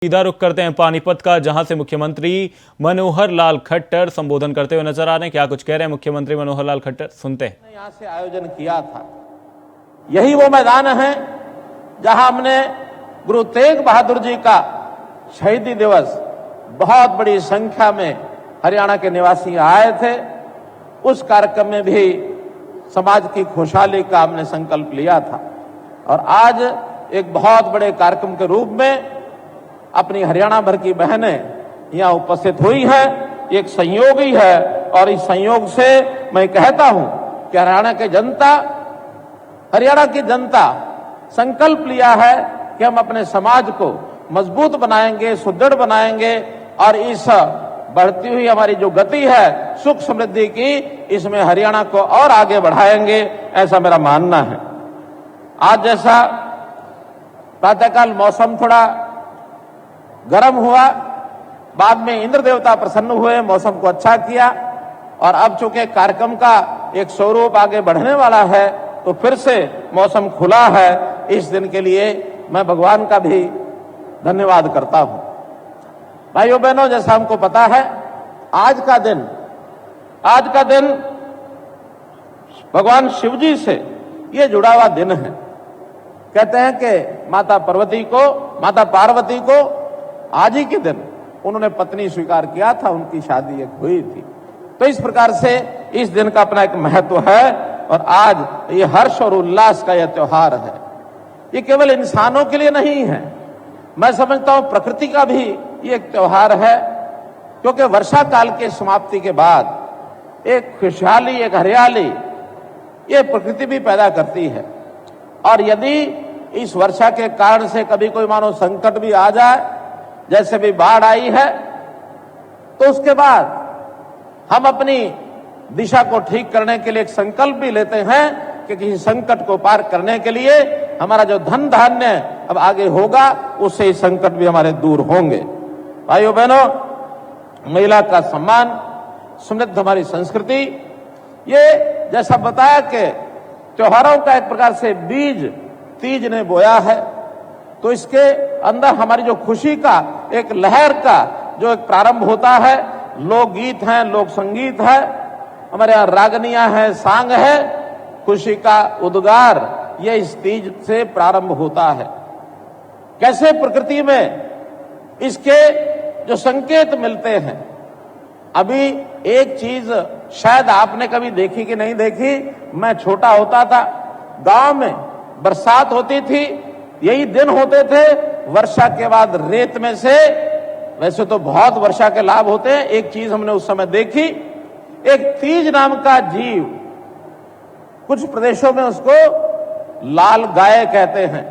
सीधा रुख करते हैं पानीपत का, जहां से मुख्यमंत्री मनोहर लाल खट्टर संबोधन करते हुए नजर आ रहे हैं। क्या कुछ कह रहे हैं मुख्यमंत्री मनोहर लाल खट्टर, सुनते हैं। यहाँ से आयोजन किया था, यही वो मैदान है जहां हमने गुरु तेग बहादुर जी का शहीदी दिवस बहुत बड़ी संख्या में हरियाणा के निवासी आए थे। उस कार्यक्रम में भी समाज की खुशहाली का हमने संकल्प लिया था और आज एक बहुत बड़े कार्यक्रम के रूप में अपनी हरियाणा भर की बहनें यहाँ उपस्थित हुई हैं। एक संयोग ही है और इस संयोग से मैं कहता हूं कि हरियाणा की जनता संकल्प लिया है कि हम अपने समाज को मजबूत बनाएंगे, सुदृढ़ बनाएंगे और इस बढ़ती हुई हमारी जो गति है सुख समृद्धि की, इसमें हरियाणा को और आगे बढ़ाएंगे, ऐसा मेरा मानना है। आज जैसा प्रातःकाल मौसम थोड़ा गर्म हुआ, बाद में इंद्र देवता प्रसन्न हुए, मौसम को अच्छा किया और अब चूंकि कार्यक्रम का एक स्वरूप आगे बढ़ने वाला है तो फिर से मौसम खुला है। इस दिन के लिए मैं भगवान का भी धन्यवाद करता हूं। भाइयों बहनों, जैसा हमको पता है आज का दिन भगवान शिव जी से ये जुड़ा हुआ दिन है। कहते हैं कि माता पार्वती को आज ही के दिन उन्होंने पत्नी स्वीकार किया था, उनकी शादी एक हुई थी। तो इस प्रकार से इस दिन का अपना एक महत्व है और आज ये हर्ष और उल्लास का यह त्योहार है। ये केवल इंसानों के लिए नहीं है, मैं समझता हूं प्रकृति का भी ये एक त्योहार है, क्योंकि वर्षा काल के समाप्ति के बाद एक खुशहाली, एक हरियाली ये प्रकृति भी पैदा करती है। और यदि इस वर्षा के कारण से कभी कोई मानो संकट भी आ जाए, जैसे भी बाढ़ आई है, तो उसके बाद हम अपनी दिशा को ठीक करने के लिए एक संकल्प भी लेते हैं कि किसी संकट को पार करने के लिए हमारा जो धन धान्य अब आगे होगा, उससे ही संकट भी हमारे दूर होंगे। भाइयों बहनों, महिला का सम्मान, समृद्ध हमारी संस्कृति, ये जैसा बताया कि त्योहारों का एक प्रकार से बीज तीज ने बोया है, तो इसके अंदर हमारी जो खुशी का एक लहर का जो एक प्रारंभ होता है, लोकगीत हैं, लोक संगीत है, हमारे यहाँ रागनियां हैं, सांग है, खुशी का उद्गार, ये इस तीज से प्रारंभ होता है। कैसे प्रकृति में इसके जो संकेत मिलते हैं। अभी एक चीज शायद आपने कभी देखी कि नहीं देखी, मैं छोटा होता था, गांव में बरसात होती थी, यही दिन होते थे वर्षा के बाद रेत में से, वैसे तो बहुत वर्षा के लाभ होते हैं, एक चीज हमने उस समय देखी, एक तीज नाम का जीव, कुछ प्रदेशों में उसको लाल गाय कहते हैं,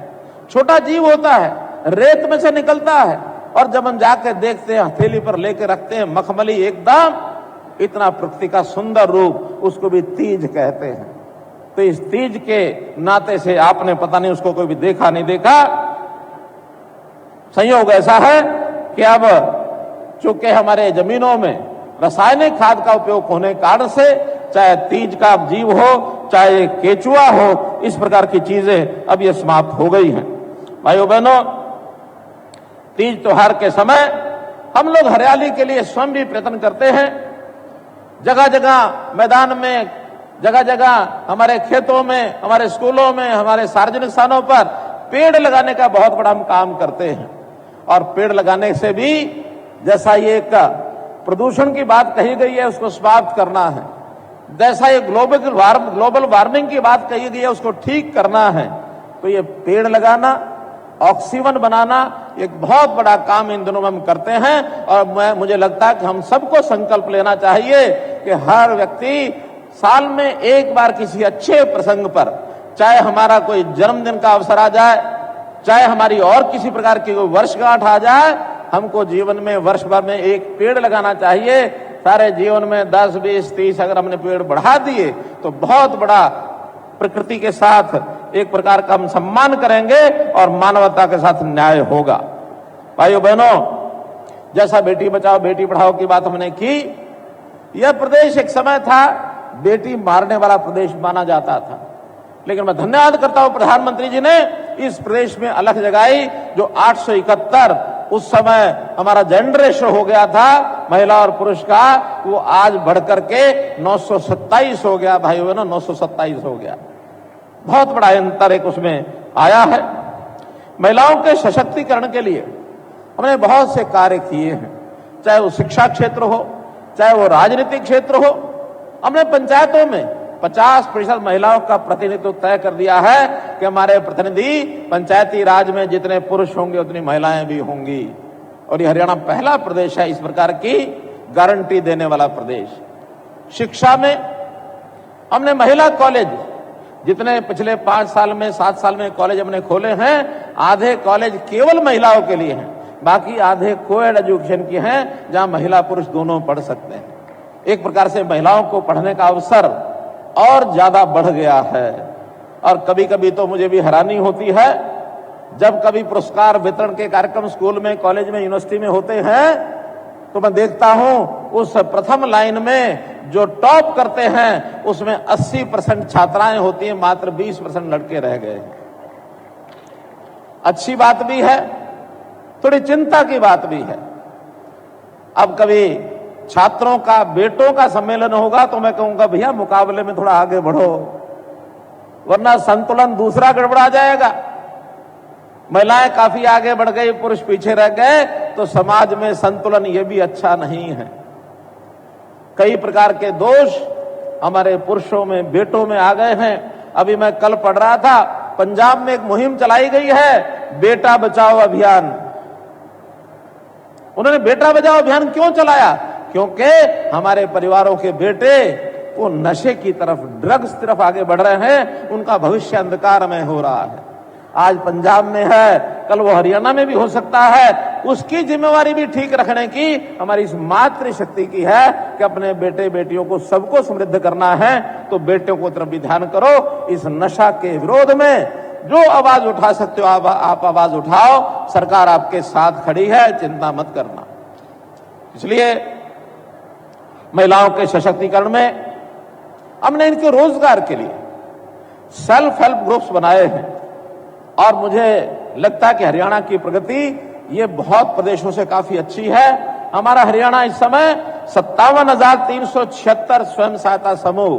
छोटा जीव होता है, रेत में से निकलता है और जब हम जाके देखते हैं, हथेली पर लेके रखते हैं, मखमली एकदम, इतना प्रकृति का सुंदर रूप, उसको भी तीज कहते हैं। तो इस तीज के नाते से आपने पता नहीं उसको कोई भी देखा नहीं देखा, संयोग ऐसा है कि अब चूंकि हमारे जमीनों में रासायनिक खाद का उपयोग होने के कारण से, चाहे तीज का जीव हो, चाहे केचुआ हो, इस प्रकार की चीजें अब ये समाप्त हो गई हैं। भाइयों बहनों, तीज त्योहार के समय हम लोग हरियाली के लिए स्वयं भी प्रयत्न करते हैं। जगह जगह मैदान में, जगह जगह हमारे खेतों में, हमारे स्कूलों में, हमारे सार्वजनिक स्थानों पर पेड़ लगाने का बहुत बड़ा हम काम करते हैं। और पेड़ लगाने से भी, जैसा ये एक प्रदूषण की बात कही गई है, उसको समाप्त करना है, जैसा ये ग्लोबल वार्मिंग की बात कही गई है, उसको ठीक करना है, तो ये पेड़ लगाना, ऑक्सीजन बनाना, एक बहुत बड़ा काम इन दिनों में हम करते हैं। और मुझे लगता है कि हम सबको संकल्प लेना चाहिए कि हर व्यक्ति साल में एक बार किसी अच्छे प्रसंग पर, चाहे हमारा कोई जन्मदिन का अवसर आ जाए, चाहे हमारी और किसी प्रकार की कोई वर्षगांठ आ जाए, हमको जीवन में वर्ष भर में एक पेड़ लगाना चाहिए। सारे जीवन में 10, 20, 30 अगर हमने पेड़ बढ़ा दिए तो बहुत बड़ा प्रकृति के साथ एक प्रकार का हम सम्मान करेंगे और मानवता के साथ न्याय होगा। भाइयों बहनों, जैसा बेटी बचाओ बेटी पढ़ाओ की बात हमने की, यह प्रदेश एक समय था बेटी मारने वाला प्रदेश माना जाता था, लेकिन मैं धन्यवाद करता हूं प्रधानमंत्री जी ने इस प्रदेश में अलख जगाई, जो 871 उस समय हमारा जेंडर रेशो हो गया था महिला और पुरुष का, वो आज बढ़कर के 927 हो गया भाई, ना 927 हो गया। बहुत बड़ा अंतर एक उसमें आया है। महिलाओं के सशक्तिकरण के लिए हमने बहुत से कार्य किए हैं, चाहे वो शिक्षा क्षेत्र हो, चाहे वो राजनीतिक क्षेत्र हो। हमने पंचायतों में 50% महिलाओं का प्रतिनिधित्व तय कर दिया है कि हमारे प्रतिनिधि पंचायती राज में जितने पुरुष होंगे उतनी महिलाएं भी होंगी। और ये हरियाणा पहला प्रदेश है इस प्रकार की गारंटी देने वाला प्रदेश। शिक्षा में हमने महिला कॉलेज, जितने पिछले 5 साल में 7 साल में कॉलेज हमने खोले हैं, आधे कॉलेज केवल महिलाओं के लिए हैं, बाकी आधे कोएड एजुकेशन के हैं जहां महिला पुरुष दोनों पढ़ सकते हैं। एक प्रकार से महिलाओं को पढ़ने का अवसर और ज्यादा बढ़ गया है। और कभी कभी तो मुझे भी हैरानी होती है, जब कभी पुरस्कार वितरण के कार्यक्रम स्कूल में, कॉलेज में, यूनिवर्सिटी में होते हैं, तो मैं देखता हूं उस प्रथम लाइन में जो टॉप करते हैं उसमें 80% छात्राएं होती हैं, मात्र 20% लड़के रह गए। अच्छी बात भी है, थोड़ी चिंता की बात भी है। अब कभी छात्रों का, बेटों का सम्मेलन होगा तो मैं कहूंगा भैया मुकाबले में थोड़ा आगे बढ़ो, वरना संतुलन दूसरा गड़बड़ा जाएगा। महिलाएं काफी आगे बढ़ गई, पुरुष पीछे रह गए, तो समाज में संतुलन ये भी अच्छा नहीं है। कई प्रकार के दोष हमारे पुरुषों में, बेटों में आ गए हैं। अभी मैं कल पढ़ रहा था, पंजाब में एक मुहिम चलाई गई है, बेटा बचाओ अभियान। उन्होंने बेटा बचाओ अभियान क्यों चलाया? क्योंकि हमारे परिवारों के बेटे वो नशे की तरफ, ड्रग्स की तरफ आगे बढ़ रहे हैं, उनका भविष्य अंधकार में हो रहा है। आज पंजाब में है, कल वो हरियाणा में भी हो सकता है। उसकी जिम्मेवारी भी ठीक रखने की हमारी इस मातृशक्ति की है कि अपने बेटे बेटियों को सबको समृद्ध करना है, तो बेटियों को तरफ भी ध्यान करो। इस नशा के विरोध में जो आवाज उठा सकते हो आप आवाज उठाओ, सरकार आपके साथ खड़ी है, चिंता मत करना। इसलिए महिलाओं के सशक्तिकरण में हमने इनके रोजगार के लिए सेल्फ हेल्प ग्रुप्स बनाए हैं। और मुझे लगता है कि हरियाणा की प्रगति ये बहुत प्रदेशों से काफी अच्छी है। हमारा हरियाणा इस समय 57,376 स्वयं सहायता समूह